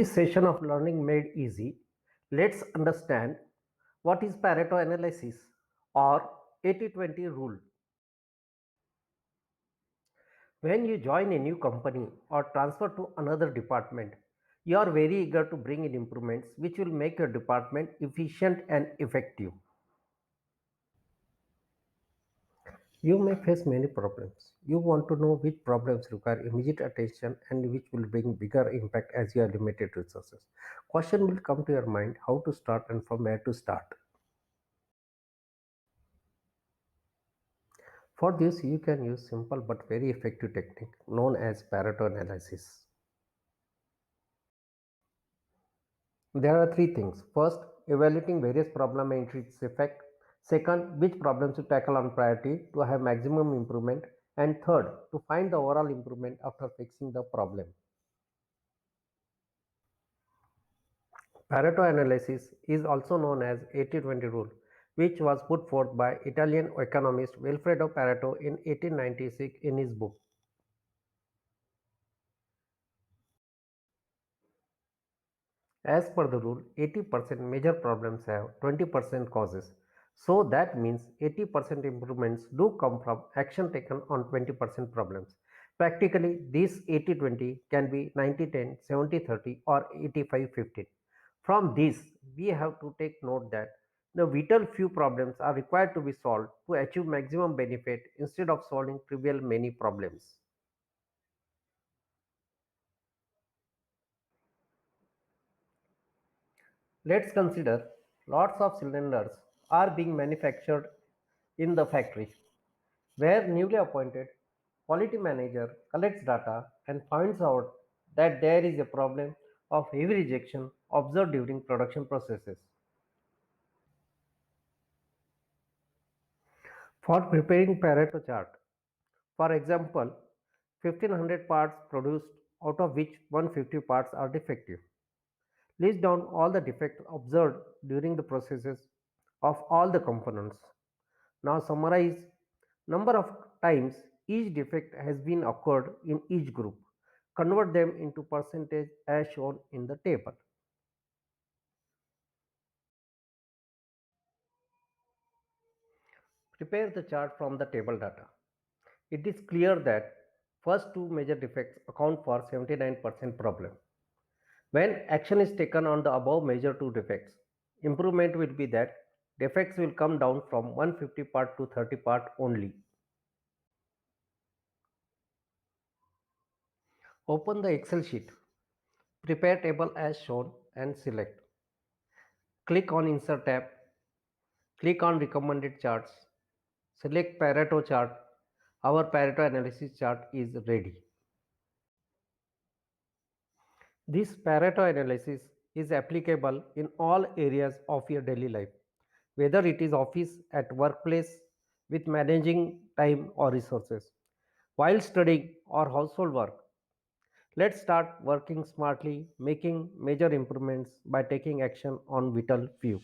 this session of Learning Made Easy, let's understand what is Pareto analysis or 80-20 rule. When you join a new company or transfer to another department, you are very eager to bring in improvements which will make your department efficient and effective. You may face many problems. You want to know which problems require immediate attention and which will bring bigger impact as you have limited resources. Question will come to your mind how to start and from where to start. For this, you can use simple but very effective technique known as Pareto analysis. There are three things. First, evaluating various problem and its effect. Second, which problems to tackle on priority to have maximum improvement. And third, to find the overall improvement after fixing the problem. Pareto analysis is also known as 80-20 rule, which was put forth by Italian economist Vilfredo Pareto in 1896 in his book. As per the rule, 80% major problems have 20% causes. So that means 80% improvements do come from action taken on 20% problems. Practically, this 80-20 can be 90-10, 70-30 or 85-15. From this, we have to take note that the vital few problems are required to be solved to achieve maximum benefit instead of solving trivial many problems. Let's consider lots of cylinders are being manufactured in the factory, where newly appointed quality manager collects data and finds out that there is a problem of heavy rejection observed during production processes. For preparing Pareto chart, for example, 1500 parts produced out of which 150 parts are defective. List down all the defects observed during the processes of all the components. Now summarize number of times each defect has been occurred in each group. Convert them into percentage as shown in the table. Prepare the chart from the table data. It is clear that first two major defects account for 79% problem. When action is taken on the above major two defects, improvement will be that defects will come down from 150 part to 30 part only. Open the Excel sheet. Prepare table as shown and select. Click on Insert tab. Click on Recommended Charts. Select Pareto chart. Our Pareto analysis chart is ready. This Pareto analysis is applicable in all areas of your daily life, whether it is office, at workplace, with managing time or resources, while studying or household work. Let's start working smartly, making major improvements by taking action on vital few.